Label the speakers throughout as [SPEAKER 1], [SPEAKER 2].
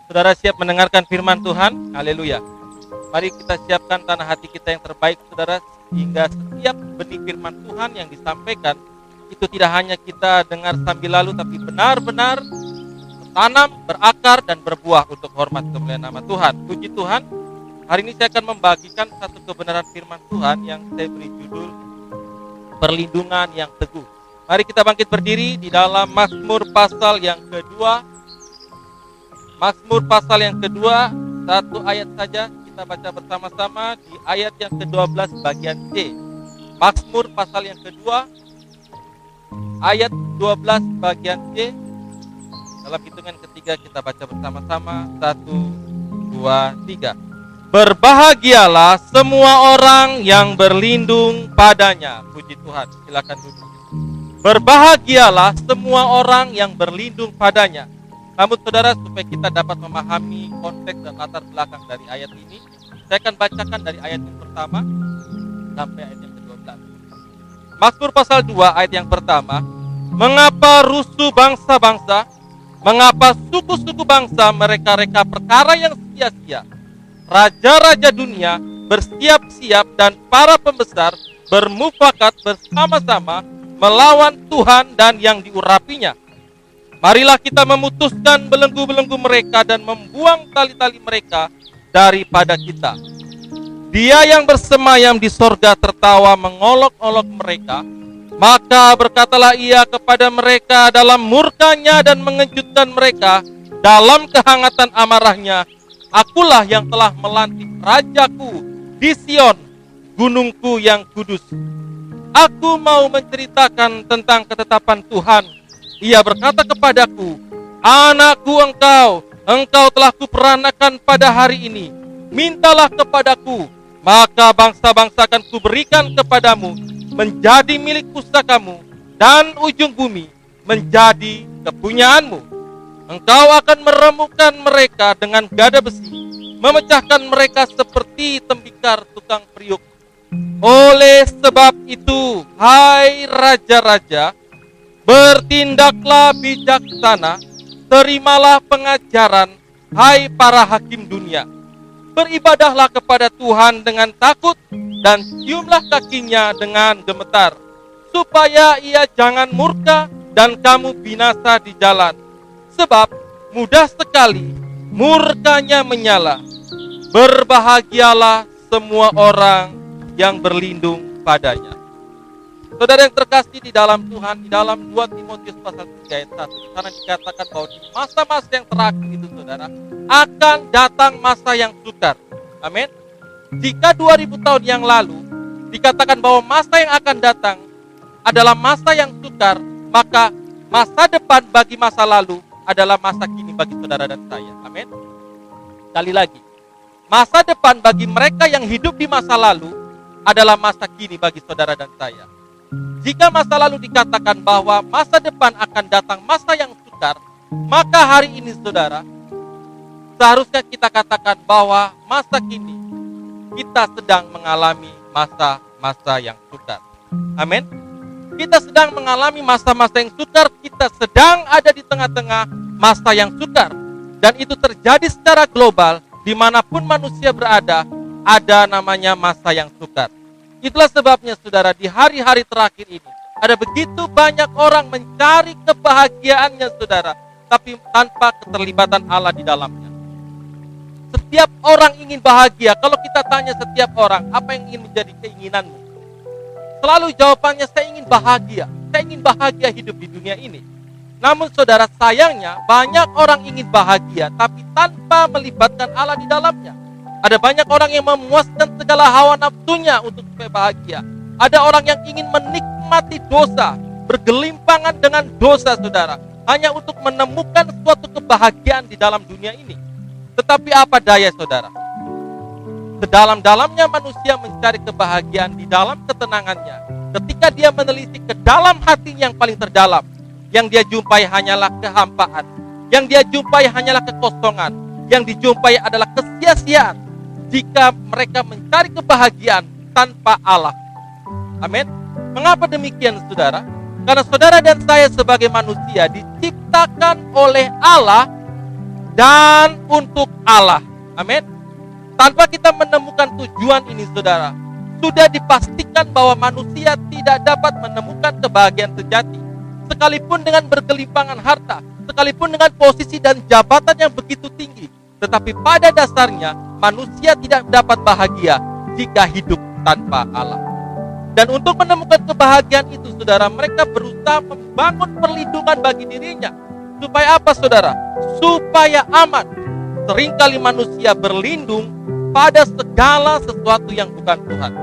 [SPEAKER 1] Saudara siap mendengarkan firman Tuhan? Haleluya. Mari kita siapkan tanah hati kita yang terbaik, saudara, sehingga setiap benih firman Tuhan yang disampaikan itu tidak hanya kita dengar sambil lalu, tapi benar-benar tanam, berakar, dan berbuah untuk hormat kemuliaan nama Tuhan. Puji Tuhan. Hari ini saya akan membagikan satu kebenaran firman Tuhan yang saya beri judul Perlindungan yang Teguh. Mari kita bangkit berdiri di dalam Mazmur pasal yang kedua. Mazmur pasal yang kedua, satu ayat saja kita baca bersama-sama di ayat yang ke-12 bagian C. Mazmur pasal yang kedua, ayat 12 bagian C. Dalam hitungan ketiga kita baca bersama-sama. 1, 2, 3. Berbahagialah semua orang yang berlindung padanya. Puji Tuhan, silakan duduk. Berbahagialah semua orang yang berlindung padanya. Namun saudara, supaya kita dapat memahami konteks dan latar belakang dari ayat ini, saya akan bacakan dari ayat yang pertama sampai ayat yang ke-12. Mazmur pasal 2 ayat yang pertama. Mengapa rusuh bangsa-bangsa, mengapa suku-suku bangsa mereka-reka perkara yang sia-sia? Raja-raja dunia bersiap-siap dan para pembesar bermufakat bersama-sama melawan Tuhan dan yang diurapinya. Marilah kita memutuskan belenggu-belenggu mereka dan membuang tali-tali mereka daripada kita. Dia yang bersemayam di sorga tertawa mengolok-olok mereka. Maka berkatalah ia kepada mereka dalam murkanya dan mengejutkan mereka dalam kehangatan amarahnya. Akulah yang telah melantik rajaku di Sion, gunungku yang kudus. Aku mau menceritakan tentang ketetapan Tuhan. Ia berkata kepadaku, anakku engkau telah kuperanakan pada hari ini. Mintalah kepadaku, maka bangsa-bangsa akan kuberikan kepadamu menjadi milik pusakamu, dan ujung bumi menjadi kepunyaanmu. Engkau akan meremukkan mereka dengan gada besi, memecahkan mereka seperti tembikar tukang periuk. Oleh sebab itu, hai raja-raja, bertindaklah bijaksana, terimalah pengajaran, hai para hakim dunia. Beribadahlah kepada Tuhan dengan takut, dan ciumlah kakinya dengan gemetar, supaya ia jangan murka dan kamu binasa di jalan. Sebab mudah sekali murkanya menyala. Berbahagialah semua orang yang berlindung padanya. Saudara yang terkasih di dalam Tuhan, di dalam 2 Timotius pasal 3 ayat 1, di sana dikatakan bahwa di masa-masa yang terakhir itu, saudara, akan datang masa yang sukar. Amin. Jika 2000 tahun yang lalu dikatakan bahwa masa yang akan datang adalah masa yang sukar, maka masa depan bagi masa lalu adalah masa kini bagi saudara dan saya. Amin. Sekali lagi, masa depan bagi mereka yang hidup di masa lalu adalah masa kini bagi saudara dan saya. Jika masa lalu dikatakan bahwa masa depan akan datang masa yang sukar, maka hari ini saudara, seharusnya kita katakan bahwa masa kini kita sedang mengalami masa-masa yang sukar. Amin. Kita sedang mengalami masa-masa yang sukar, kita sedang ada di tengah-tengah masa yang sukar. Dan itu terjadi secara global, dimanapun manusia berada, ada namanya masa yang sukar. Itulah sebabnya saudara, di hari-hari terakhir ini ada begitu banyak orang mencari kebahagiaannya saudara, tapi tanpa keterlibatan Allah di dalamnya. Setiap orang ingin bahagia. Kalau kita tanya setiap orang, apa yang ingin menjadi keinginanmu? Selalu jawabannya, saya ingin bahagia. Saya ingin bahagia hidup di dunia ini. Namun saudara, sayangnya banyak orang ingin bahagia, tapi tanpa melibatkan Allah di dalamnya. Ada banyak orang yang memuaskan segala hawa nafsunya untuk supaya bahagia. Ada orang yang ingin menikmati dosa, bergelimpangan dengan dosa saudara, hanya untuk menemukan suatu kebahagiaan di dalam dunia ini. Tetapi apa daya saudara? Sedalam-dalamnya manusia mencari kebahagiaan di dalam ketenangannya. Ketika dia menelisik ke dalam hatinya yang paling terdalam, yang dia jumpai hanyalah kehampaan, yang dia jumpai hanyalah kekosongan, yang dijumpai adalah kesia-siaan. Jika mereka mencari kebahagiaan tanpa Allah. Amin. Mengapa demikian saudara? Karena saudara dan saya sebagai manusia diciptakan oleh Allah dan untuk Allah. Amin. Tanpa kita menemukan tujuan ini, saudara, sudah dipastikan bahwa manusia tidak dapat menemukan kebahagiaan sejati. Sekalipun dengan bergelimpangan harta, sekalipun dengan posisi dan jabatan yang begitu tinggi, tetapi pada dasarnya manusia tidak dapat bahagia jika hidup tanpa Allah. Dan untuk menemukan kebahagiaan itu, saudara, mereka berusaha membangun perlindungan bagi dirinya. Supaya apa, saudara? Supaya aman. Seringkali manusia berlindung pada segala sesuatu yang bukan Tuhan.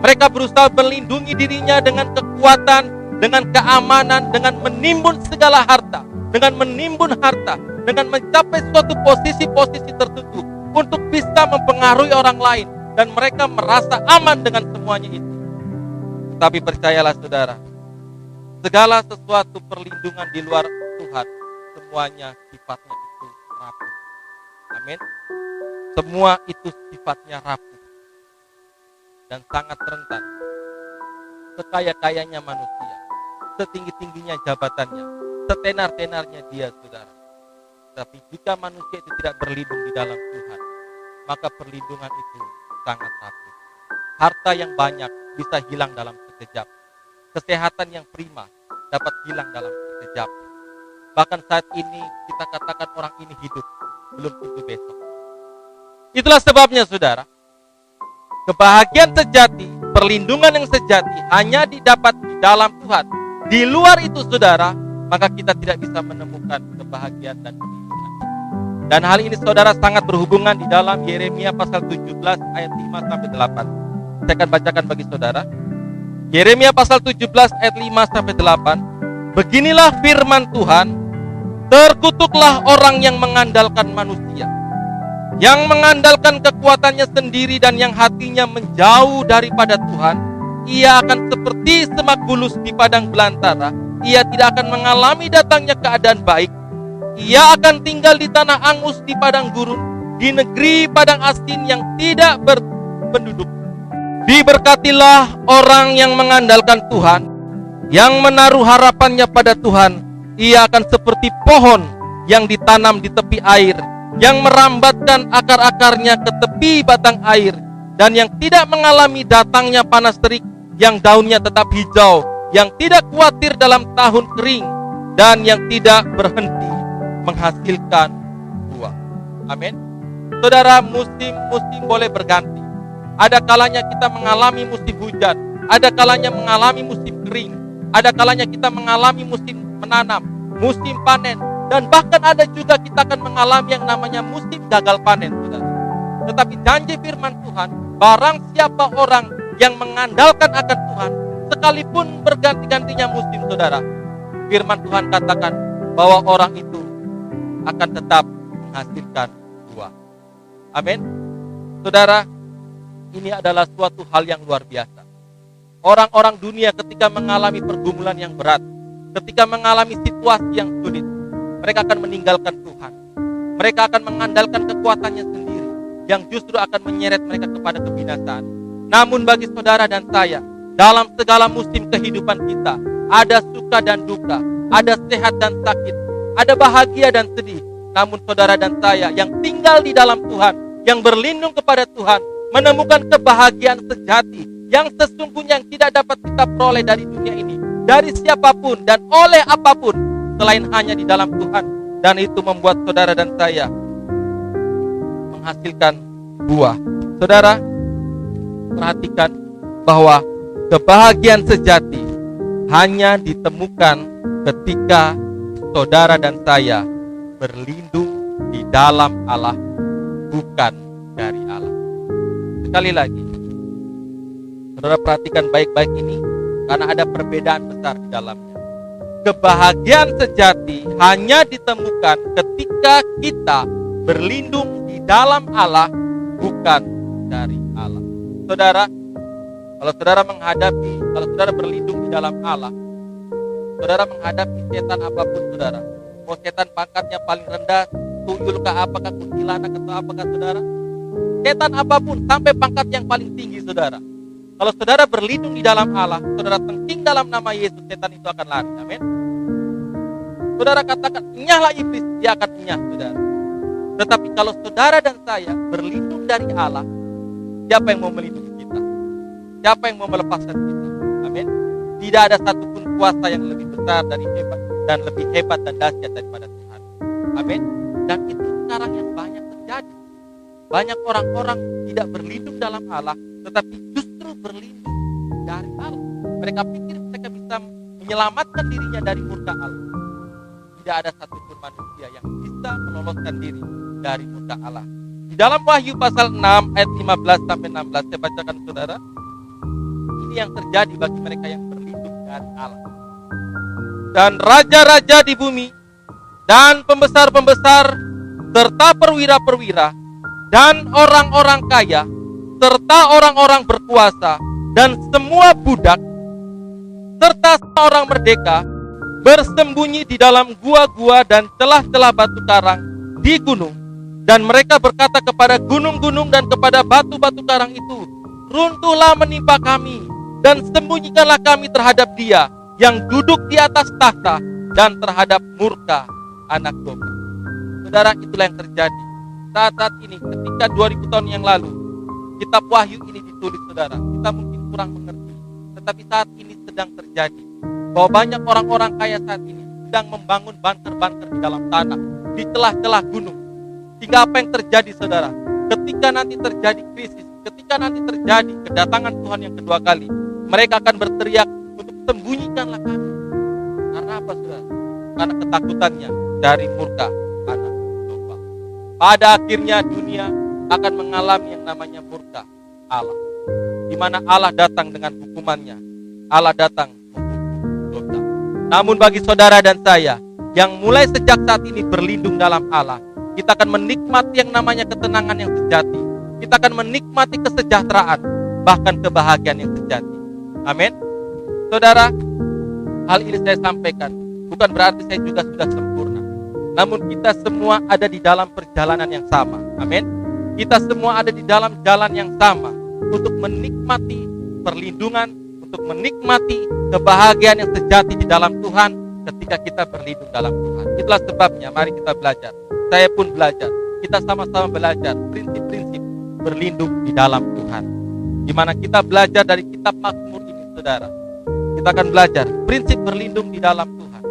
[SPEAKER 1] Mereka berusaha melindungi dirinya dengan kekuatan, dengan keamanan, dengan menimbun segala harta, dengan menimbun harta, dengan mencapai suatu posisi-posisi tertentu untuk bisa mempengaruhi orang lain, dan mereka merasa aman dengan semuanya itu. Tapi percayalah, saudara, segala sesuatu perlindungan di luar Tuhan, semuanya sifatnya itu rapuh. Amin. Semua itu sifatnya rapuh dan sangat rentan. Sekaya-kayanya manusia, setinggi-tingginya jabatannya, setenar-tenarnya dia, saudara. Tapi jika manusia itu tidak berlindung di dalam Tuhan, maka perlindungan itu sangat rapuh. Harta yang banyak bisa hilang dalam sekejap. Kesehatan yang prima dapat hilang dalam sekejap. Bahkan saat ini kita katakan orang ini hidup, belum tentu besok. Itulah sebabnya, saudara, kebahagiaan sejati, perlindungan yang sejati hanya didapat di dalam Tuhan. Di luar itu, saudara, maka kita tidak bisa menemukan kebahagiaan dan perlindungan. Dan hal ini, saudara, sangat berhubungan di dalam Yeremia pasal 17 ayat 5-8. Saya akan bacakan bagi saudara. Yeremia pasal 17 ayat 5-8. Beginilah firman Tuhan, terkutuklah orang yang mengandalkan manusia, yang mengandalkan kekuatannya sendiri dan yang hatinya menjauh daripada Tuhan. Ia akan seperti semak bulus di padang belantara. Ia tidak akan mengalami datangnya keadaan baik. Ia akan tinggal di tanah angus di padang gurun, di negeri padang asin yang tidak berpenduduk. Diberkatilah orang yang mengandalkan Tuhan, yang menaruh harapannya pada Tuhan. Ia akan seperti pohon yang ditanam di tepi air, yang merambatkan akar-akarnya ke tepi batang air, dan yang tidak mengalami datangnya panas terik, yang daunnya tetap hijau, yang tidak khawatir dalam tahun kering, dan yang tidak berhenti menghasilkan buah. Amin. Saudara, musim-musim boleh berganti. Ada kalanya kita mengalami musim hujan, ada kalanya mengalami musim kering, ada kalanya kita mengalami musim menanam, musim panen, dan bahkan ada juga kita akan mengalami yang namanya musim gagal panen, saudara. Tetapi janji firman Tuhan, barang siapa orang yang mengandalkan akan Tuhan, sekalipun berganti-gantinya musim, saudara, firman Tuhan katakan bahwa orang itu akan tetap menghasilkan buah. Amin. Saudara, ini adalah suatu hal yang luar biasa. Orang-orang dunia ketika mengalami pergumulan yang berat, ketika mengalami situasi yang sulit, mereka akan meninggalkan Tuhan. Mereka akan mengandalkan kekuatannya sendiri, yang justru akan menyeret mereka kepada kebinasaan. Namun bagi saudara dan saya, dalam segala musim kehidupan kita, ada suka dan duka, ada sehat dan sakit, ada bahagia dan sedih. Namun saudara dan saya yang tinggal di dalam Tuhan, yang berlindung kepada Tuhan, menemukan kebahagiaan sejati yang sesungguhnya yang tidak dapat kita peroleh dari dunia ini, dari siapapun dan oleh apapun selain hanya di dalam Tuhan. Dan itu membuat saudara dan saya menghasilkan buah. Saudara, perhatikan bahwa kebahagiaan sejati hanya ditemukan ketika saudara dan saya berlindung di dalam Allah, bukan dari Allah. Sekali lagi, saudara perhatikan baik-baik ini, karena ada perbedaan besar di dalamnya. Kebahagiaan sejati hanya ditemukan ketika kita berlindung di dalam Allah, bukan dari Allah. Saudara, kalau saudara berlindung di dalam Allah, saudara menghadapi setan apapun, saudara, mau setan pangkatnya paling rendah, tuyul kah apakah, kuntilanak atau apakah, saudara, setan apapun sampai pangkat yang paling tinggi, saudara, kalau saudara berlindung di dalam Allah, saudara tengking dalam nama Yesus, setan itu akan lari. Amin. Saudara katakan, enyahlah iblis, dia akan enyah, saudara. Tetapi kalau saudara dan saya berlindung dari Allah, siapa yang mau melindungi kita? Siapa yang mau melepaskan kita? Amin. Tidak ada satupun kuasa yang lebih besar dari hebat dan lebih hebat dan dahsyat daripada Tuhan. Amin. Dan itu sekarang yang banyak terjadi. Banyak orang-orang tidak berlindung dalam Allah, tetapi justru berlindung dari Allah. Mereka pikir mereka bisa menyelamatkan dirinya dari murka Allah. Tidak ada satupun manusia yang bisa meloloskan diri dari murka Allah. Di dalam Wahyu pasal 6 ayat 15 sampai 16 saya bacakan saudara. Ini yang terjadi bagi mereka yang berlindung dari Allah. Dan raja-raja di bumi dan pembesar-pembesar serta perwira-perwira dan orang-orang kaya serta orang-orang berkuasa dan semua budak serta seorang merdeka bersembunyi di dalam gua-gua dan celah-celah batu karang di gunung. Dan mereka berkata kepada gunung-gunung dan kepada batu-batu karang itu, runtuhlah menimpa kami dan sembunyikanlah kami terhadap Dia yang duduk di atas tahta dan terhadap murka anak domba. Saudara, itulah yang terjadi saat ini. Ketika 2000 tahun yang lalu kitab Wahyu ini ditulis, saudara, kita mungkin kurang mengerti, tetapi saat ini sedang terjadi bahwa banyak orang-orang kaya saat ini sedang membangun banker-banker di dalam tanah, di celah-celah gunung. Sehingga apa yang terjadi, saudara, ketika nanti terjadi krisis, ketika nanti terjadi kedatangan Tuhan yang kedua kali, mereka akan berteriak untuk sembunyikanlah kami. Karena apa, saudara? Karena ketakutannya dari murka anak domba. Pada akhirnya dunia akan mengalami yang namanya murka Allah, di mana Allah datang dengan hukumannya. Allah datang menghukum dosa. Namun bagi saudara dan saya yang mulai sejak saat ini berlindung dalam Allah, kita akan menikmati yang namanya ketenangan yang sejati. Kita akan menikmati kesejahteraan, bahkan kebahagiaan yang sejati. Amin. Saudara, hal ini saya sampaikan bukan berarti saya juga sudah sempurna. Namun kita semua ada di dalam perjalanan yang sama. Amin. Kita semua ada di dalam jalan yang sama untuk menikmati perlindungan, untuk menikmati kebahagiaan yang sejati di dalam Tuhan ketika kita berlindung dalam Tuhan. Itulah sebabnya mari kita belajar. Saya pun belajar. Kita sama-sama belajar prinsip-prinsip berlindung di dalam Tuhan. Di mana kita belajar dari kitab Mazmur ini, saudara. Kita akan belajar prinsip berlindung di dalam Tuhan.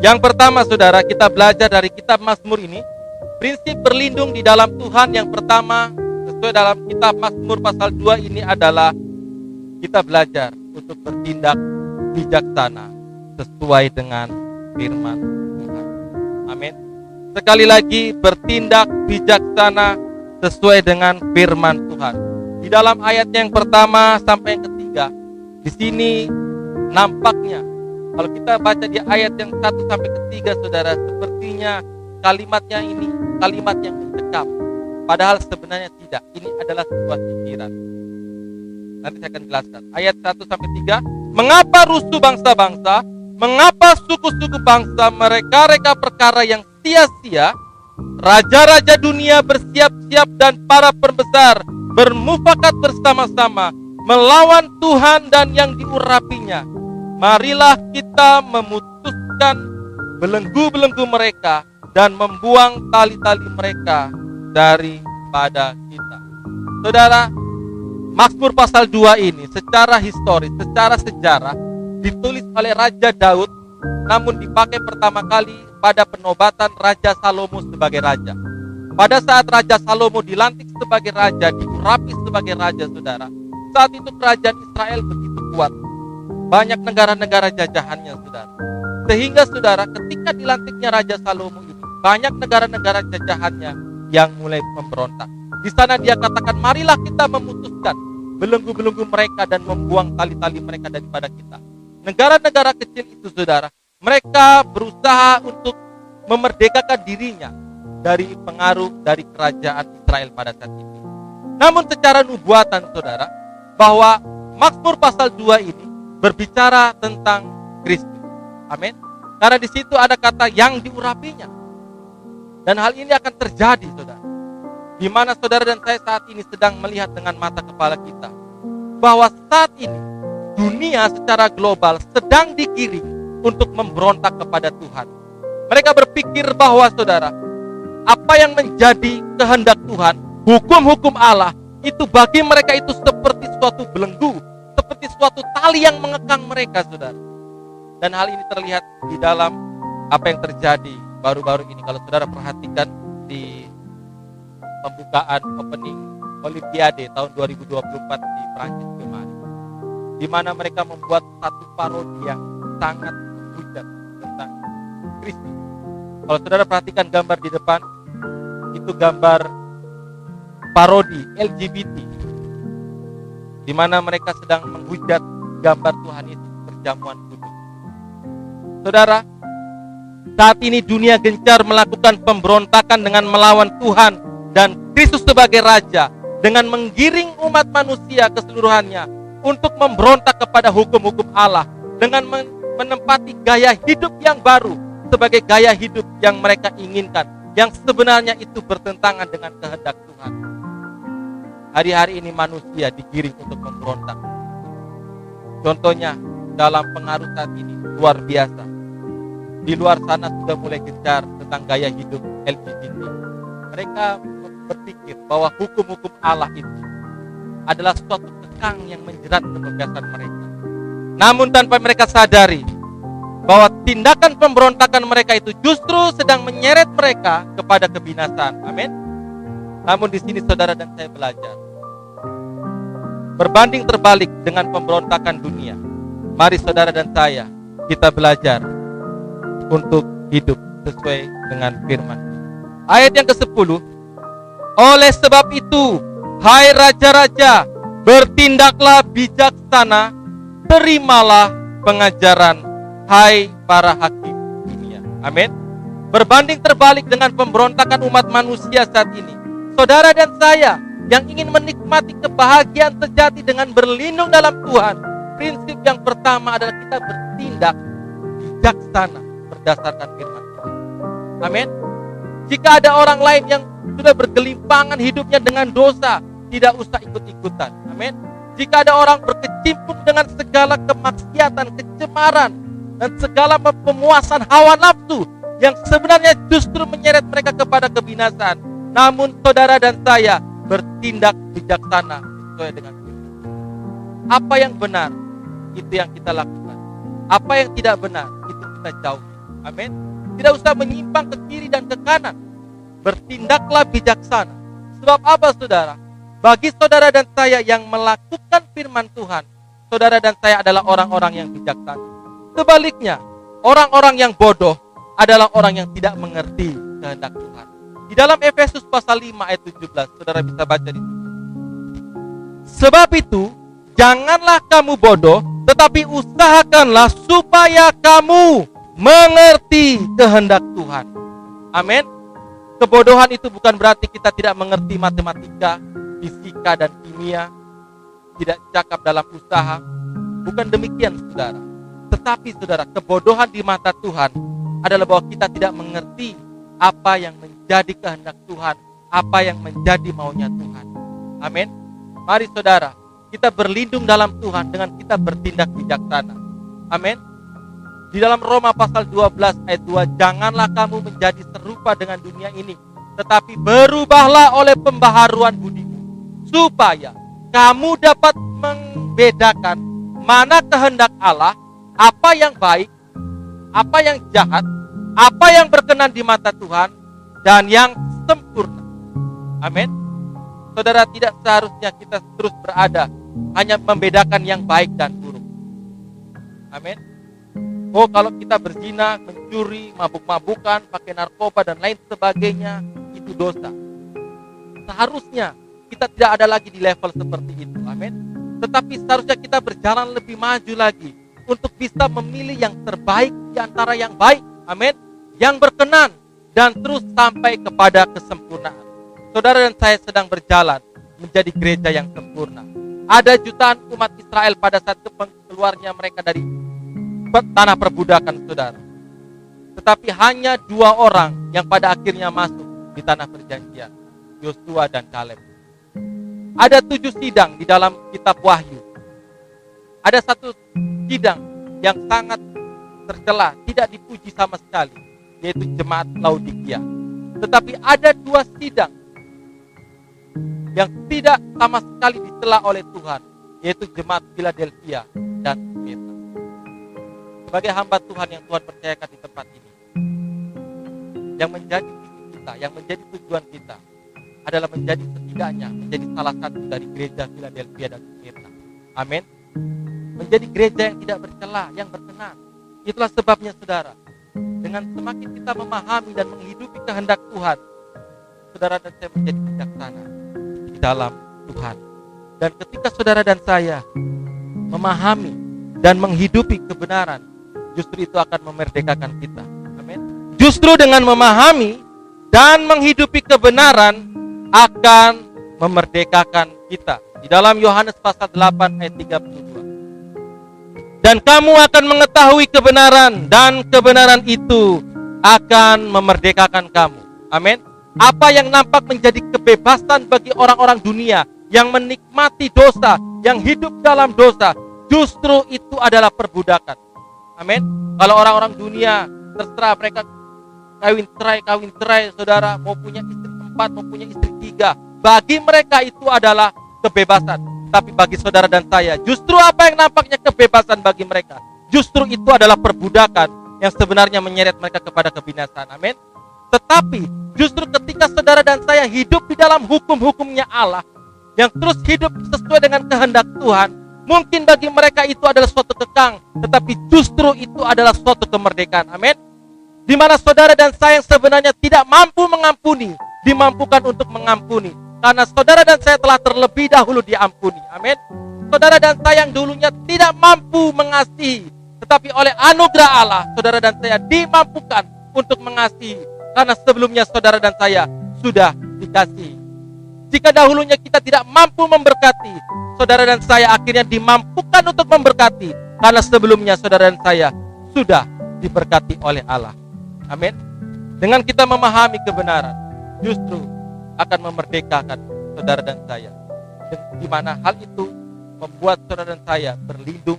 [SPEAKER 1] Yang pertama, saudara, kita belajar dari kitab Mazmur ini, prinsip berlindung di dalam Tuhan. Yang pertama, sesuai dalam kitab Mazmur pasal 2 ini adalah kita belajar untuk bertindak bijaksana sesuai dengan firman Tuhan. Amin. Sekali lagi, bertindak bijaksana sesuai dengan firman Tuhan. Di dalam ayat yang pertama sampai yang ketiga, di sini nampaknya kalau kita baca di ayat yang 1 sampai ketiga, saudara, sepertinya kalimatnya ini kalimat yang mencekam. Padahal sebenarnya tidak. Ini adalah sebuah sindiran. Nanti saya akan jelaskan. Ayat 1 sampai 3, mengapa rusuh bangsa-bangsa? Mengapa suku-suku bangsa mereka-reka perkara yang sia-sia? Raja-raja dunia bersiap-siap dan para pembesar bermufakat bersama-sama melawan Tuhan dan yang diurapinya. Marilah kita memutuskan belenggu-belenggu mereka dan membuang tali-tali mereka daripada kita. Saudara, Mazmur pasal 2 ini secara historis, secara sejarah ditulis oleh Raja Daud, namun dipakai pertama kali pada penobatan Raja Salomo sebagai raja. Pada saat Raja Salomo dilantik sebagai raja, diurapi sebagai raja, saudara, saat itu kerajaan Israel begitu kuat. Banyak negara-negara jajahannya, saudara. Sehingga, saudara, ketika dilantiknya Raja Salomo ini, banyak negara-negara jajahannya yang mulai memberontak. Di sana dia katakan, marilah kita memutuskan belenggu-belenggu mereka dan membuang tali-tali mereka daripada kita. Negara-negara kecil itu, saudara, mereka berusaha untuk memerdekakan dirinya dari pengaruh dari kerajaan Israel pada saat itu. Namun secara nubuatan, saudara, bahwa Mazmur pasal 2 ini berbicara tentang Kristus. Amin. Karena di situ ada kata yang diurapinya. Dan hal ini akan terjadi, saudara. Di mana saudara dan saya saat ini sedang melihat dengan mata kepala kita bahwa saat ini dunia secara global sedang digiring untuk memberontak kepada Tuhan. Mereka berpikir bahwa, saudara, apa yang menjadi kehendak Tuhan, hukum-hukum Allah, itu bagi mereka itu seperti suatu belenggu, seperti suatu tali yang mengekang mereka, saudara. Dan hal ini terlihat di dalam apa yang terjadi baru-baru ini. Kalau saudara perhatikan di pembukaan opening Olimpiade tahun 2024 di Prancis kemarin, di mana mereka membuat satu parodi yang sangat menghujat tentang Kristus. Kalau saudara perhatikan gambar di depan, itu gambar parodi LGBT, di mana mereka sedang menghujat gambar Tuhan itu, perjamuan kudus. Saudara, saat ini dunia gencar melakukan pemberontakan dengan melawan Tuhan dan Kristus sebagai Raja, dengan menggiring umat manusia keseluruhannya untuk memberontak kepada hukum-hukum Allah, dengan menempati gaya hidup yang baru sebagai gaya hidup yang mereka inginkan, yang sebenarnya itu bertentangan dengan kehendak Tuhan. Hari-hari ini manusia digiring untuk memberontak. Contohnya dalam pengaruh saat ini luar biasa. Di luar sana sudah mulai gencar tentang gaya hidup LGBT. Mereka berpikir bahwa hukum-hukum Allah itu adalah suatu kekang yang menjerat kebebasan mereka. Namun tanpa mereka sadari bahwa tindakan pemberontakan mereka itu justru sedang menyeret mereka kepada kebinasaan. Amin. Namun di sini saudara dan saya belajar berbanding terbalik dengan pemberontakan dunia. Mari saudara dan saya kita belajar untuk hidup sesuai dengan firman. Ayat yang ke-10, oleh sebab itu, hai raja-raja, bertindaklah bijaksana, terimalah pengajaran, hai para hakim dunia. Amin. Berbanding terbalik dengan pemberontakan umat manusia saat ini, saudara dan saya yang ingin menikmati kebahagiaan sejati dengan berlindung dalam Tuhan, prinsip yang pertama adalah kita bertindak bijaksana berdasarkan firman Tuhan. Amin. Jika ada orang lain yang sudah bergelimpangan hidupnya dengan dosa, tidak usah ikut-ikutan. Amin. Jika ada orang berkecimpung dengan segala kemaksiatan, kecemaran, dan segala pemuasan hawa nafsu yang sebenarnya justru menyeret mereka kepada kebinasaan, namun saudara dan saya bertindak bijaksana sesuai dengan firman. Apa yang benar, itu yang kita lakukan. Apa yang tidak benar, itu kita jauhi. Amin. Tidak usah menyimpang ke kiri dan ke kanan. Bertindaklah bijaksana. Sebab apa, saudara? Bagi saudara dan saya yang melakukan firman Tuhan, saudara dan saya adalah orang-orang yang bijaksana. Sebaliknya, orang-orang yang bodoh adalah orang yang tidak mengerti kehendak Tuhan. Di dalam Efesus pasal 5 ayat 17, saudara bisa baca di situ. Sebab itu, janganlah kamu bodoh, tetapi usahakanlah supaya kamu mengerti kehendak Tuhan. Amin. Kebodohan itu bukan berarti kita tidak mengerti matematika, fisika dan kimia, tidak cakap dalam usaha. Bukan demikian, saudara. Tetapi saudara, kebodohan di mata Tuhan adalah bahwa kita tidak mengerti apa yang menjadi kehendak Tuhan, apa yang menjadi maunya Tuhan. Amin. Mari saudara, kita berlindung dalam Tuhan dengan kita bertindak bijaksana. Amin. Di dalam Roma pasal 12 ayat 2, janganlah kamu menjadi serupa dengan dunia ini, tetapi berubahlah oleh pembaharuan budimu, supaya kamu dapat membedakan mana kehendak Allah, apa yang baik, apa yang jahat, apa yang berkenan di mata Tuhan, dan yang sempurna. Amin. Saudara, tidak seharusnya kita terus berada hanya membedakan yang baik dan buruk. Amin. Oh, kalau kita berzina, mencuri, mabuk-mabukan, pakai narkoba dan lain sebagainya, itu dosa. Seharusnya kita tidak ada lagi di level seperti itu. Amin. Tetapi seharusnya kita berjalan lebih maju lagi untuk bisa memilih yang terbaik di antara yang baik. Amin. Yang berkenan dan terus sampai kepada kesempurnaan. Saudara dan saya sedang berjalan menjadi gereja yang sempurna. Ada jutaan umat Israel pada saat keluarnya mereka dari tanah perbudakan, saudara. Tetapi hanya 2 orang yang pada akhirnya masuk di tanah perjanjian, Yosua dan Kaleb. Ada 7 sidang di dalam kitab Wahyu. Ada satu sidang yang sangat tercela, tidak dipuji sama sekali, yaitu jemaat Laodikia. Tetapi ada dua sidang yang tidak sama sekali dicela oleh Tuhan, yaitu jemaat Philadelphia dan Smyrna. Sebagai hamba Tuhan yang Tuhan percayakan di tempat ini, yang menjadi visi kita, yang menjadi tujuan kita adalah menjadi setidaknya menjadi salah satu dari gereja Philadelphia dan Smyrna. Amin. Menjadi gereja yang tidak bercela, yang berkenan. Itulah sebabnya saudara, dengan semakin kita memahami dan menghidupi kehendak Tuhan, saudara dan saya menjadi bijaksana di dalam Tuhan. Dan ketika saudara dan saya memahami dan menghidupi kebenaran, justru itu akan memerdekakan kita. Amin. Justru dengan memahami dan menghidupi kebenaran akan memerdekakan kita. Di dalam Yohanes pasal 8 ayat 32. Dan kamu akan mengetahui kebenaran, dan kebenaran itu akan memerdekakan kamu. Amin. Apa yang nampak menjadi kebebasan bagi orang-orang dunia yang menikmati dosa, yang hidup dalam dosa, justru itu adalah perbudakan. Amin. Kalau orang-orang dunia terserah mereka kawin cerai, saudara, mau punya istri 4, mau punya istri 3, bagi mereka itu adalah kebebasan. Tapi bagi saudara dan saya, justru apa yang nampaknya kebebasan bagi mereka, justru itu adalah perbudakan yang sebenarnya menyeret mereka kepada kebinasaan. Amin. Tetapi justru ketika saudara dan saya hidup di dalam hukum-hukumnya Allah, yang terus hidup sesuai dengan kehendak Tuhan, mungkin bagi mereka itu adalah suatu kekang, tetapi justru itu adalah suatu kemerdekaan. Amin. Di mana saudara dan saya yang sebenarnya tidak mampu mengampuni, dimampukan untuk mengampuni. Karena saudara dan saya telah terlebih dahulu diampuni. Amin. Saudara dan saya yang dulunya tidak mampu mengasihi, tetapi oleh anugerah Allah, saudara dan saya dimampukan untuk mengasihi. Karena sebelumnya saudara dan saya sudah dikasihi. Jika dahulunya kita tidak mampu memberkati, saudara dan saya akhirnya dimampukan untuk memberkati. Karena sebelumnya saudara dan saya sudah diberkati oleh Allah. Amin. Dengan kita memahami kebenaran, justru akan memerdekakan saudara dan saya, di mana hal itu membuat saudara dan saya berlindung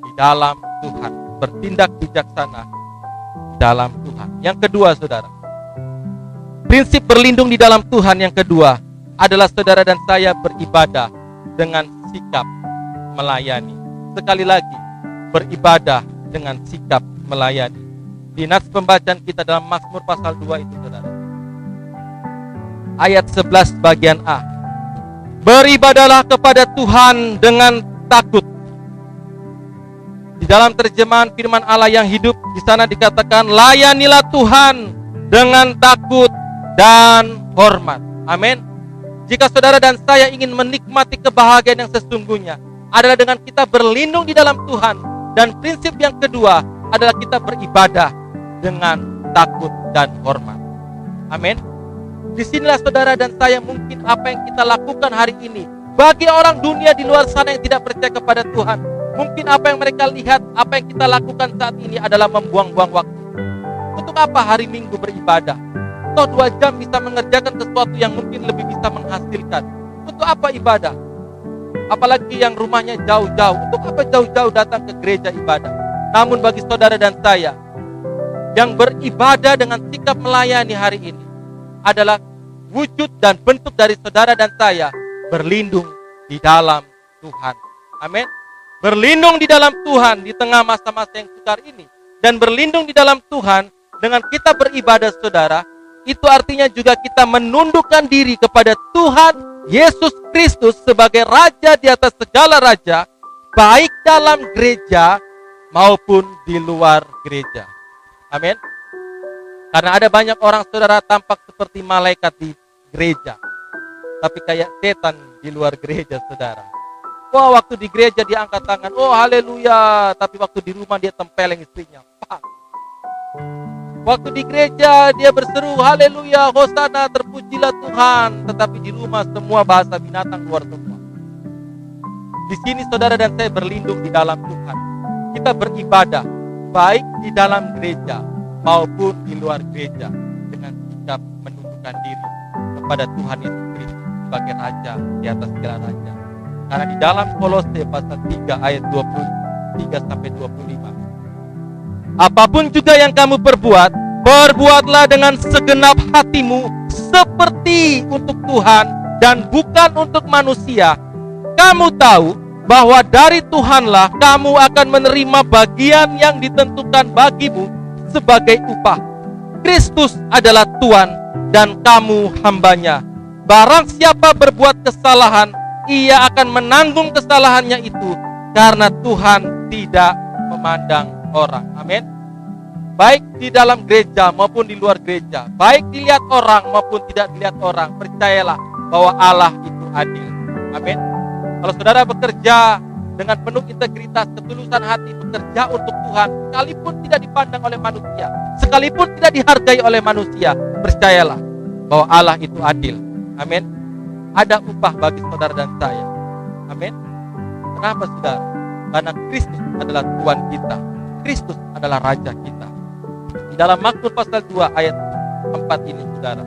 [SPEAKER 1] di dalam Tuhan, bertindak bijaksana di dalam Tuhan. Yang kedua saudara, prinsip berlindung di dalam Tuhan yang kedua adalah saudara dan saya beribadah dengan sikap melayani. Sekali lagi, beribadah dengan sikap melayani. Di nats pembacaan kita dalam Mazmur pasal 2 itu saudara, ayat 11 bagian A. Beribadahlah kepada Tuhan dengan takut. Di dalam terjemahan firman Allah yang hidup, di sana dikatakan, layanilah Tuhan dengan takut dan hormat. Amin. Jika saudara dan saya ingin menikmati kebahagiaan yang sesungguhnya, adalah dengan kita berlindung di dalam Tuhan. Dan prinsip yang kedua adalah kita beribadah dengan takut dan hormat. Amin. Disinilah saudara dan saya mungkin apa yang kita lakukan hari ini. Bagi orang dunia di luar sana yang tidak percaya kepada Tuhan, mungkin apa yang mereka lihat, apa yang kita lakukan saat ini adalah membuang-buang waktu. Untuk apa hari Minggu beribadah? Atau 2 jam bisa mengerjakan sesuatu yang mungkin lebih bisa menghasilkan. Untuk apa ibadah? Apalagi yang rumahnya jauh-jauh. Untuk apa jauh-jauh datang ke gereja ibadah? Namun bagi saudara dan saya yang beribadah dengan sikap melayani hari ini, adalah wujud dan bentuk dari saudara dan saya berlindung di dalam Tuhan. Amin. Berlindung di dalam Tuhan di tengah masa-masa yang sukar ini. Dan berlindung di dalam Tuhan dengan kita beribadah saudara, itu artinya juga kita menundukkan diri kepada Tuhan Yesus Kristus sebagai Raja di atas segala raja, baik dalam gereja maupun di luar gereja. Amin. Karena ada banyak orang saudara tampak seperti malaikat di gereja, tapi kayak setan di luar gereja saudara. Wah, waktu di gereja dia angkat tangan, oh haleluya, tapi waktu di rumah dia tempeleng istrinya. Pak. Waktu di gereja dia berseru haleluya, hosana, terpujilah Tuhan, tetapi di rumah semua bahasa binatang keluar semua. Di sini saudara dan saya berlindung di dalam Tuhan. Kita beribadah baik di dalam gereja maupun di luar gereja dengan sikap menundukkan diri kepada Tuhan Yesus Kristus sebagai Raja di atas segala raja. Karena di dalam Kolose pasal 3 ayat 23 sampai 25, apapun juga yang kamu perbuat, Berbuatlah dengan segenap hatimu seperti untuk Tuhan dan bukan untuk manusia. Kamu tahu bahwa dari Tuhanlah kamu akan menerima bagian yang ditentukan bagimu sebagai upah. Kristus adalah Tuhan dan kamu hambanya. Barang siapa berbuat kesalahan, ia akan menanggung kesalahannya itu, karena Tuhan tidak memandang orang. Amin. Baik di dalam gereja maupun di luar gereja, baik dilihat orang maupun tidak dilihat orang, percayalah bahwa Allah itu adil. Amin. Kalau saudara bekerja dengan penuh integritas, ketulusan hati, bekerja untuk Tuhan, sekalipun tidak dipandang oleh manusia, sekalipun tidak dihargai oleh manusia, percayalah bahwa Allah itu adil. Amin. Ada upah bagi saudara dan saya. Amin. Kenapa saudara? Karena Kristus adalah Tuhan kita. Kristus adalah Raja kita. Di dalam Mazmur pasal 2 ayat 4 ini saudara.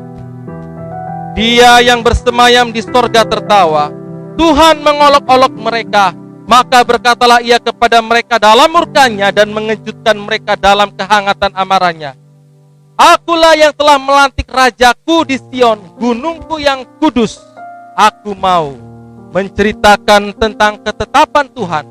[SPEAKER 1] Dia yang bersemayam di sorga tertawa, Tuhan mengolok-olok mereka, maka berkatalah ia kepada mereka dalam murkanya dan mengejutkan mereka dalam kehangatan amarahnya. Akulah yang telah melantik rajaku di Sion, gunungku yang kudus. Aku mau menceritakan tentang ketetapan Tuhan.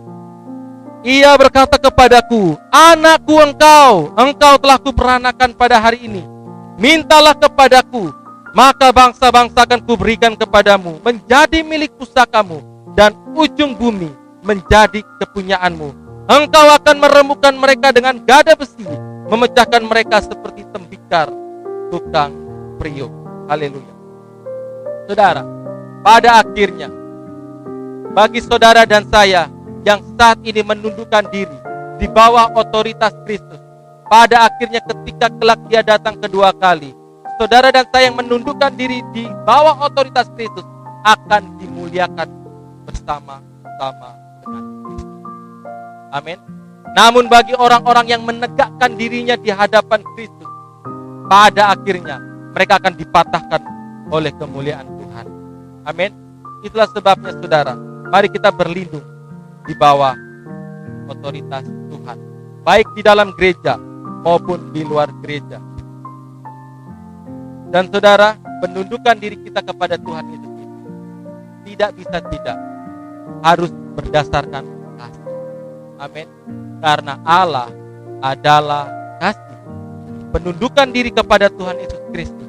[SPEAKER 1] Ia berkata kepadaku, anakku engkau telah kuperanakan pada hari ini. Mintalah kepadaku, maka bangsa-bangsa akan kuberikan kepadamu, menjadi milik pusakamu, dan ujung bumi menjadi kepunyaanmu. Engkau akan meremukkan mereka dengan gada besi, memecahkan mereka seperti tembikar tukang priuk. Haleluya. Saudara, pada akhirnya, bagi saudara dan saya yang saat ini menundukkan diri di bawah otoritas Kristus, pada akhirnya ketika kelak dia datang kedua kali, saudara dan saya yang menundukkan diri di bawah otoritas Kristus akan dimuliakan bersama-sama dengan Kristus. Amin. Namun bagi orang-orang yang menegakkan dirinya di hadapan Kristus, pada akhirnya mereka akan dipatahkan oleh kemuliaan Tuhan. Amin. Itulah sebabnya saudara, mari kita berlindung di bawah otoritas Tuhan, baik di dalam gereja maupun di luar gereja. Dan saudara, penundukan diri kita kepada Tuhan Yesus itu tidak bisa tidak, harus berdasarkan kasih. Amin. Karena Allah adalah kasih. Penundukan diri kepada Tuhan Yesus Kristus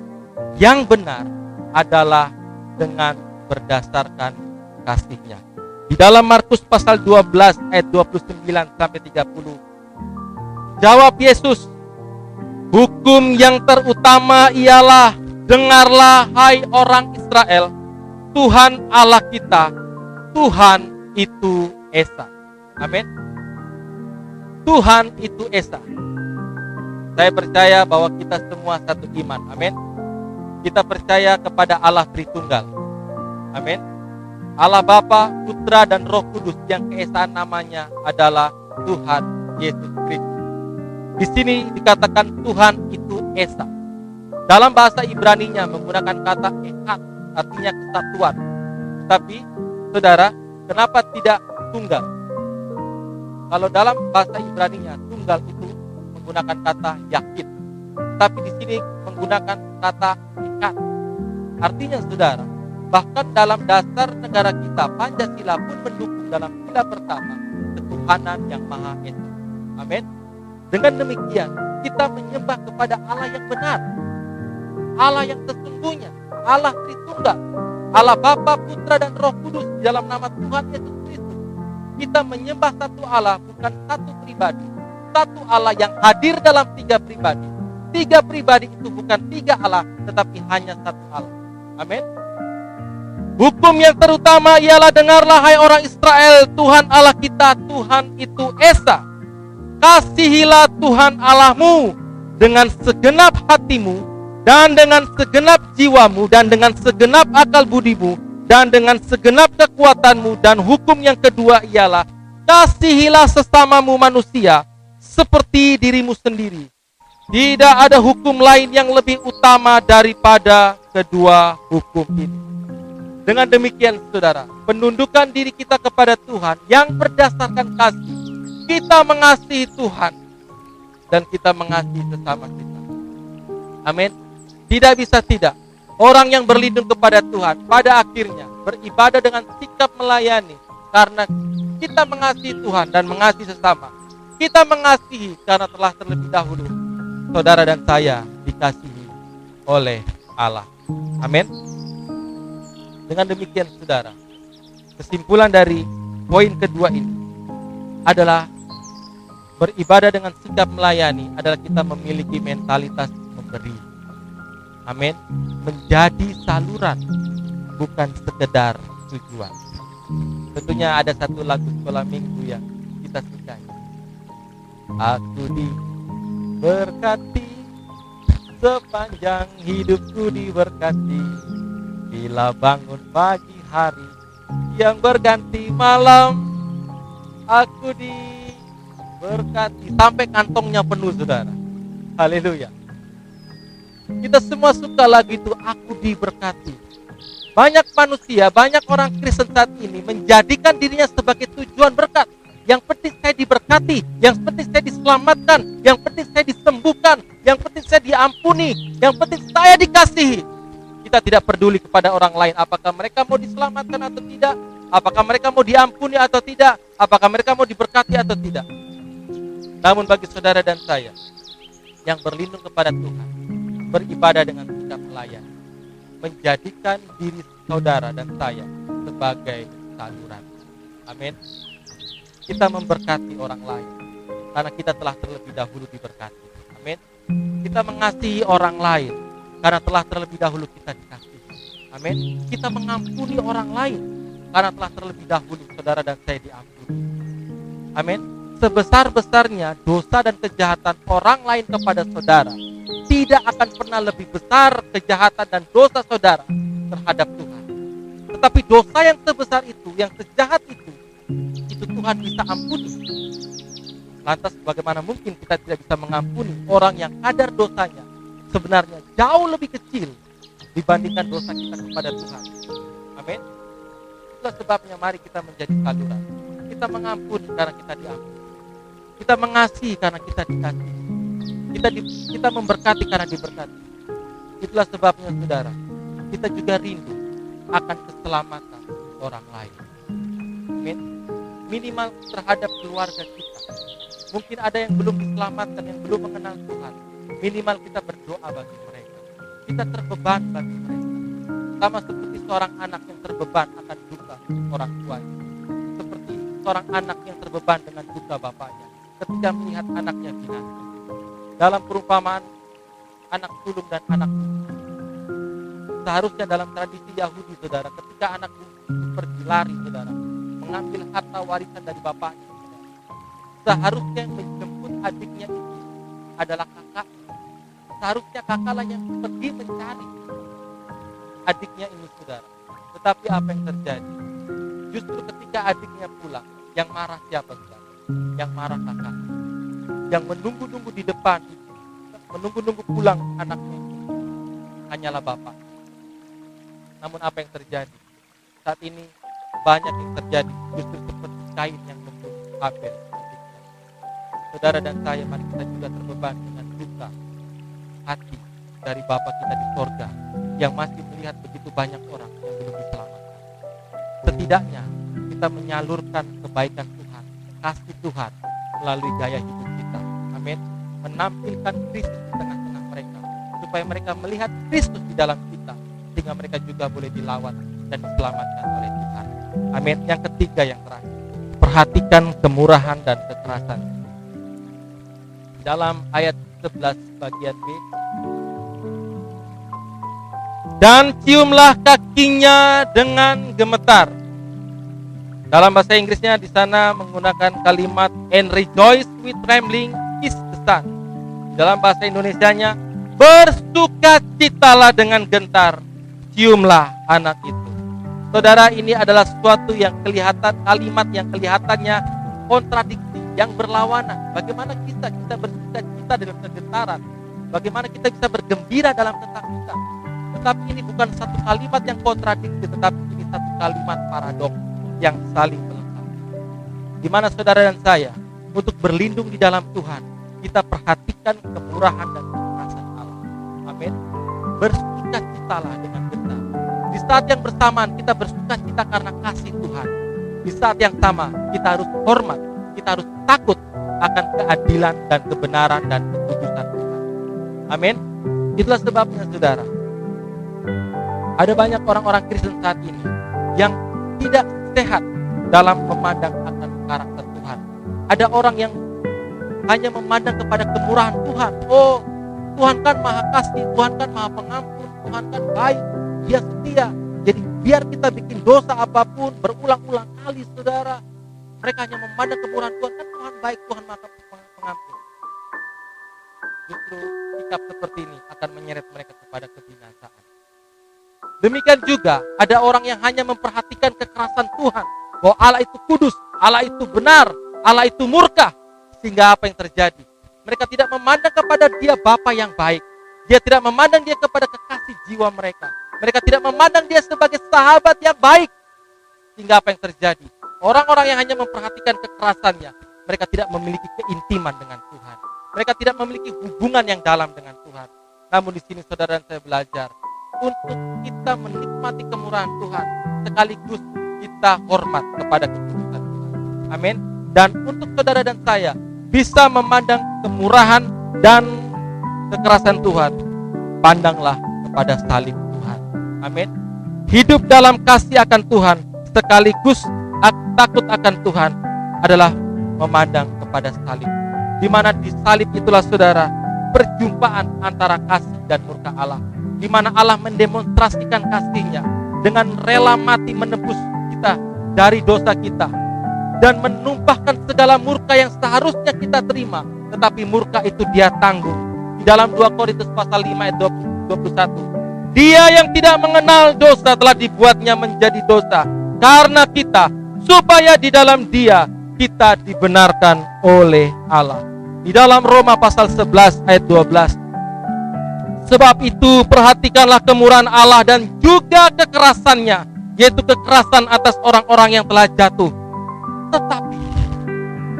[SPEAKER 1] yang benar adalah dengan berdasarkan kasih-Nya. Di dalam Markus pasal 12 ayat 29 sampai 30. Jawab Yesus, hukum yang terutama ialah, dengarlah hai orang Israel, Tuhan Allah kita, Tuhan itu Esa. Amin. Tuhan itu Esa. Saya percaya bahwa kita semua satu iman. Amin. Kita percaya kepada Allah Tritunggal. Amin. Allah Bapa, Putra, dan Roh Kudus yang keesaan namanya adalah Tuhan Yesus Kristus. Di sini dikatakan Tuhan itu Esa. Dalam bahasa Ibraninya menggunakan kata Echad, artinya kesatuan. Tapi, saudara, kenapa tidak tunggal? Kalau dalam bahasa Ibraninya tunggal itu menggunakan kata Yahid. Tapi di sini menggunakan kata Echad. Artinya, saudara, bahkan dalam dasar negara kita, Pancasila pun mendukung dalam sila pertama ketuhanan yang Maha Esa. Amin. Dengan demikian, kita menyembah kepada Allah yang benar, Allah yang sesungguhnya, Allah Tritunggal, Allah Bapa, Putra, dan Roh Kudus di dalam nama Tuhan Yesus Kristus. Kita menyembah satu Allah, bukan satu pribadi. Satu Allah yang hadir dalam tiga pribadi. Tiga pribadi itu bukan tiga Allah, tetapi hanya satu Allah. Amin. Hukum yang terutama ialah, dengarlah hai orang Israel, Tuhan Allah kita, Tuhan itu Esa. Kasihilah Tuhan Allahmu dengan segenap hatimu, dan dengan segenap jiwamu, dan dengan segenap akal budimu, dan dengan segenap kekuatanmu. Dan hukum yang kedua ialah, kasihilah sesamamu manusia seperti dirimu sendiri. Tidak ada hukum lain yang lebih utama daripada kedua hukum ini. Dengan demikian saudara, penundukan diri kita kepada Tuhan yang berdasarkan kasih, kita mengasihi Tuhan dan kita mengasihi sesama kita. Amin. Tidak bisa tidak. Orang yang berlindung kepada Tuhan pada akhirnya beribadah dengan sikap melayani karena kita mengasihi Tuhan dan mengasihi sesama. Kita mengasihi karena telah terlebih dahulu saudara dan saya dikasihi oleh Allah. Amin. Dengan demikian saudara, kesimpulan dari poin kedua ini adalah beribadah dengan sikap melayani adalah kita memiliki mentalitas memberi. Amin. Menjadi saluran, bukan sekedar tujuan. Tentunya ada satu lagu sekolah minggu yang kita sukai. Aku diberkati, sepanjang hidupku diberkati. Bila bangun pagi hari yang berganti malam, aku diberkati sampai kantongnya penuh, saudara. Haleluya. Kita semua suka lagu itu, aku diberkati. Banyak manusia, banyak orang Kristen saat ini menjadikan dirinya sebagai tujuan berkat. Yang penting saya diberkati, yang penting saya diselamatkan, yang penting saya disembuhkan, yang penting saya diampuni, yang penting saya dikasihi. Kita tidak peduli kepada orang lain, apakah mereka mau diselamatkan atau tidak, apakah mereka mau diampuni atau tidak, apakah mereka mau diberkati atau tidak. Namun bagi saudara dan saya yang berlindung kepada Tuhan, beribadah dengan sikap melayani, menjadikan diri saudara dan saya sebagai saluran. Amin. Kita memberkati orang lain karena kita telah terlebih dahulu diberkati. Amin. Kita mengasihi orang lain karena telah terlebih dahulu kita dikasihi. Amin. Kita mengampuni orang lain karena telah terlebih dahulu saudara dan saya diampuni. Amin. Sebesar-besarnya dosa dan kejahatan orang lain kepada saudara, tidak akan pernah lebih besar kejahatan dan dosa saudara terhadap Tuhan. Tetapi dosa yang sebesar itu, yang sejahat itu Tuhan bisa ampuni. Lantas bagaimana mungkin kita tidak bisa mengampuni orang yang kadar dosanya sebenarnya jauh lebih kecil dibandingkan dosa kita kepada Tuhan. Amin. Itulah sebabnya mari kita menjadi saluran. Kita mengampuni karena kita diampuni. Kita mengasihi karena kita dikasihi. Kita memberkati karena diberkati. Itulah sebabnya saudara, kita juga rindu akan keselamatan orang lain. Amin. Minimal terhadap keluarga kita. Mungkin ada yang belum diselamatkan, yang belum mengenal Tuhan. Minimal kita berdoa bagi mereka. Kita terbeban bagi mereka. Sama seperti seorang anak yang terbeban akan duka orang tuanya. Seperti seorang anak yang terbeban dengan duka bapaknya ketika melihat anaknya binasa. Dalam perumpamaan anak sulung dan anak bungsu, seharusnya dalam tradisi Yahudi, saudara, ketika anak bungsu pergi lari, saudara, mengambil harta warisan dari bapaknya, saudara, seharusnya yang menjemput adiknya itu adalah kakaknya. Seharusnya kakaklah yang pergi mencari adiknya ini, saudara. Tetapi apa yang terjadi? Justru ketika adiknya pulang, yang marah siapa, saudara? Yang marah kakaknya. Yang menunggu-nunggu di depan, menunggu-nunggu pulang anaknya hanyalah bapak. Namun apa yang terjadi? Saat ini banyak yang terjadi justru seperti Kain yang membunuh Habel. Saudara dan saya, mari kita juga terbeban dengan duka hati dari Bapa kita di sorga yang masih melihat begitu banyak orang yang belum diselamatkan. Setidaknya kita menyalurkan kebaikan Tuhan, kasih Tuhan melalui gaya hidup kita. Amin. Menampilkan Kristus di tengah-tengah mereka, supaya mereka melihat Kristus di dalam kita, sehingga mereka juga boleh dilawat dan diselamatkan oleh Tuhan. Amin. Yang ketiga, yang terakhir, perhatikan kemurahan dan kekerasan. Dalam ayat 11 bagian B, dan ciumlah kakinya dengan gemetar. Dalam bahasa Inggrisnya di sana menggunakan kalimat and rejoice with trembling is the son. Dalam bahasa Indonesianya, bersukacitalah dengan gentar, ciumlah anak itu. Saudara, ini adalah sesuatu yang kelihatan, kalimat yang kelihatannya kontradiksi, yang berlawanan. Bagaimana kita bersukacita dalam kegentaran? Bagaimana kita bisa bergembira dalam ketakutan? Tetapi ini bukan satu kalimat yang kontradiksi, tetapi ini satu kalimat paradoks yang saling melengkapi. Di mana saudara dan saya untuk berlindung di dalam Tuhan, kita perhatikan kemurahan dan kekerasan Allah. Amin. Bersukacitalah dengan besar. Di saat yang bersamaan kita bersukacita karena kasih Tuhan. Di saat yang sama kita harus hormat, kita harus takut akan keadilan dan kebenaran dan kekudusan Tuhan. Amin. Itulah sebabnya saudara, ada banyak orang-orang Kristen saat ini yang tidak sehat dalam memandang akan karakter Tuhan. Ada orang yang hanya memandang kepada kemurahan Tuhan. Oh, Tuhan kan maha kasih, Tuhan kan maha pengampun, Tuhan kan baik, Dia setia. Jadi biar kita bikin dosa apapun berulang-ulang kali saudara, mereka hanya memandang kemurahan Tuhan. Kan Tuhan baik, Tuhan maha pengampun. Justru sikap seperti ini akan menyeret mereka kepada kebinasaan. Demikian juga ada orang yang hanya memperhatikan kekerasan Tuhan, bahwa Allah itu kudus, Allah itu benar, Allah itu murka. Sehingga apa yang terjadi? Mereka tidak memandang kepada Dia Bapa yang baik. Dia tidak memandang Dia kepada kekasih jiwa mereka. Mereka tidak memandang Dia sebagai sahabat yang baik. Sehingga apa yang terjadi? Orang-orang yang hanya memperhatikan kekerasannya, mereka tidak memiliki keintiman dengan Tuhan. Mereka tidak memiliki hubungan yang dalam dengan Tuhan. Namun di sini saudara dan saya belajar untuk kita menikmati kemurahan Tuhan, sekaligus kita hormat kepada keputusan Tuhan. Amin. Dan untuk saudara dan saya bisa memandang kemurahan dan kekerasan Tuhan, pandanglah kepada salib Tuhan. Amin. Hidup dalam kasih akan Tuhan sekaligus takut akan Tuhan adalah memandang kepada salib. Di mana di salib itulah saudara perjumpaan antara kasih dan murka Allah. Di mana Allah mendemonstrasikan kasih-Nya dengan rela mati menebus kita dari dosa kita dan menumpahkan segala murka yang seharusnya kita terima, tetapi murka itu Dia tanggung. Di dalam 2 Korintus pasal 5 ayat 21, Dia yang tidak mengenal dosa telah dibuatnya menjadi dosa karena kita, supaya di dalam Dia kita dibenarkan oleh Allah. Di dalam Roma pasal 11 ayat 12, sebab itu perhatikanlah kemurahan Allah dan juga kekerasannya, yaitu kekerasan atas orang-orang yang telah jatuh. Tetapi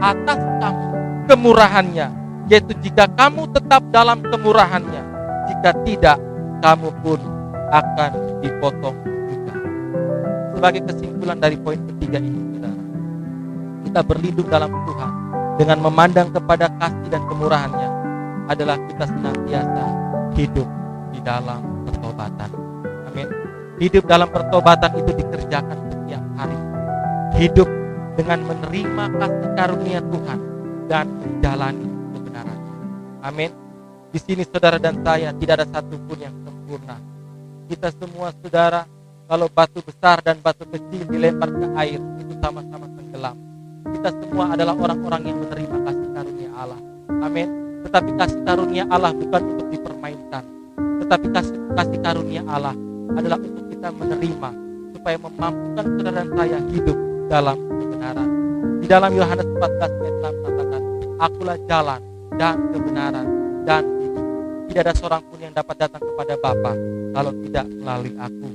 [SPEAKER 1] atas kamu kemurahannya, yaitu jika kamu tetap dalam kemurahannya, jika tidak kamu pun akan dipotong juga. Sebagai kesimpulan dari poin ketiga ini saudara, kita berlindung dalam Tuhan dengan memandang kepada kasih dan kemurahannya adalah kita senantiasa hidup di dalam pertobatan. Amin. Hidup dalam pertobatan itu dikerjakan setiap hari. Hidup dengan menerima kasih karunia Tuhan dan menjalani kebenarannya. Amin. Di sini saudara dan saya tidak ada satupun yang sempurna. Kita semua saudara, kalau batu besar dan batu kecil dilempar ke air, itu sama-sama tenggelam. Kita semua adalah orang-orang yang menerima kasih karunia Allah. Amin. Tetapi kasih karunia Allah bukan untuk dipermainkan. Tetapi kasih karunia Allah adalah untuk kita menerima, supaya memampukan saudara dan saya hidup dalam kebenaran. Di dalam Yohanes 14 ayat 6 katakan, Akulah jalan dan kebenaran dan hidup. Tidak ada seorang pun yang dapat datang kepada Bapa kalau tidak melalui aku.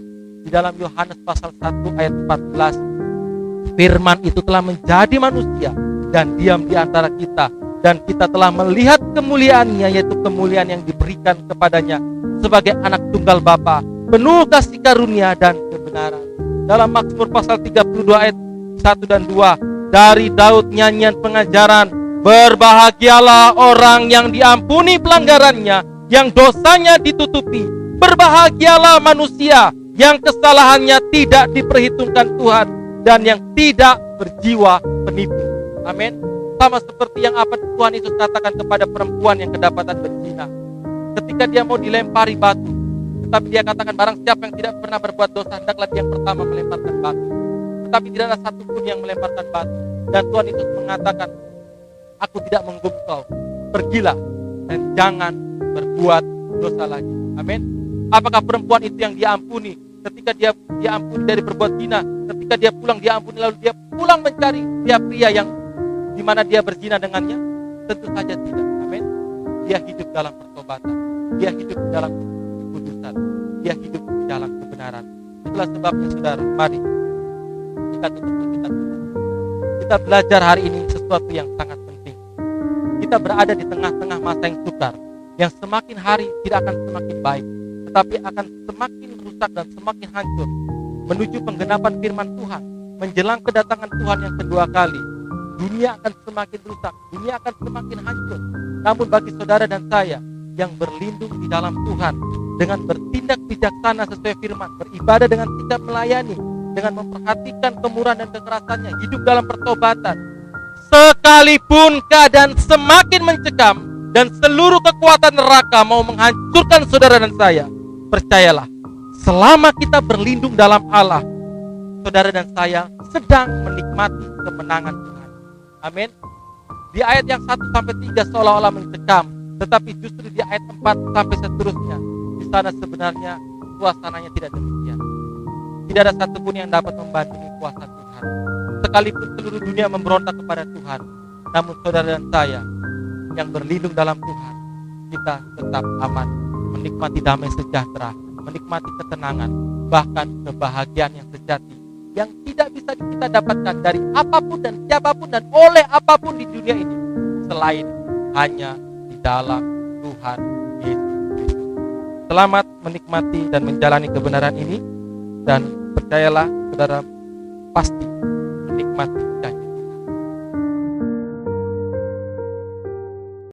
[SPEAKER 1] Di dalam Yohanes pasal 1 ayat 14, Firman itu telah menjadi manusia dan diam di antara kita, dan kita telah melihat kemuliaannya, yaitu kemuliaan yang diberikan kepadanya sebagai anak tunggal Bapa, penuh kasih karunia dan kebenaran. Dalam Mazmur pasal 32 ayat 1 dan 2, dari Daud nyanyian pengajaran, berbahagialah orang yang diampuni pelanggarannya, yang dosanya ditutupi. Berbahagialah manusia yang kesalahannya tidak diperhitungkan Tuhan, dan yang tidak berjiwa penipu. Amin. Sama seperti yang apa Tuhan Yesus katakan kepada perempuan yang kedapatan berzina. Ketika dia mau dilempari batu, tetapi dia katakan, barang siapa yang tidak pernah berbuat dosa, hendaklah dia yang pertama melemparkan batu. Tetapi tidak ada satupun yang melemparkan batu. Dan Tuhan Yesus mengatakan, aku tidak menghukum kau, pergilah dan jangan berbuat dosa lagi. Amin. Apakah perempuan itu yang diampuni ketika dia ampuni dari berbuat zina? Ketika dia pulang dia ampuni, lalu dia pulang mencari pria yang di mana dia berzina dengannya? Tentu saja tidak. Amin. Dia hidup dalam pertobatan, dia hidup dalam kekudusan, dia hidup di dalam kebenaran. Itulah sebabnya saudara, mari kita tutup kita. Kita belajar hari ini sesuatu yang sangat penting. Kita berada di tengah-tengah masa yang sukar. yang semakin hari tidak akan semakin baik, tetapi akan semakin rusak dan semakin hancur. Menuju penggenapan firman Tuhan, menjelang kedatangan Tuhan yang kedua kali, dunia akan semakin rusak, dunia akan semakin hancur. Namun bagi saudara dan saya yang berlindung di dalam Tuhan, dengan bertindak bijaksana sesuai firman, beribadah dengan sikap melayani, dengan memperhatikan kemurahan dan kekerasannya, hidup dalam pertobatan, sekalipun keadaan semakin mencekam dan seluruh kekuatan neraka mau menghancurkan saudara dan saya, percayalah, selama kita berlindung dalam Allah, saudara dan saya sedang menikmati kemenangan Tuhan. Amin. Di ayat yang 1-3 seolah-olah mencekam, tetapi justru di ayat 4 sampai seterusnya, di sana sebenarnya suasananya tidak demikian. Tidak ada satupun yang dapat membandingi kuasa Tuhan. Sekalipun seluruh dunia memberontak kepada Tuhan, namun saudara dan saya yang berlindung dalam Tuhan, kita tetap aman, menikmati damai sejahtera, menikmati ketenangan, bahkan kebahagiaan yang sejati, yang tidak bisa kita dapatkan dari apapun dan siapapun dan oleh apapun di dunia ini, selain hanya di dalam Tuhan Yesus Kristus. Selamat menikmati dan menjalani kebenaran ini, dan percayalah saudara pasti menikmati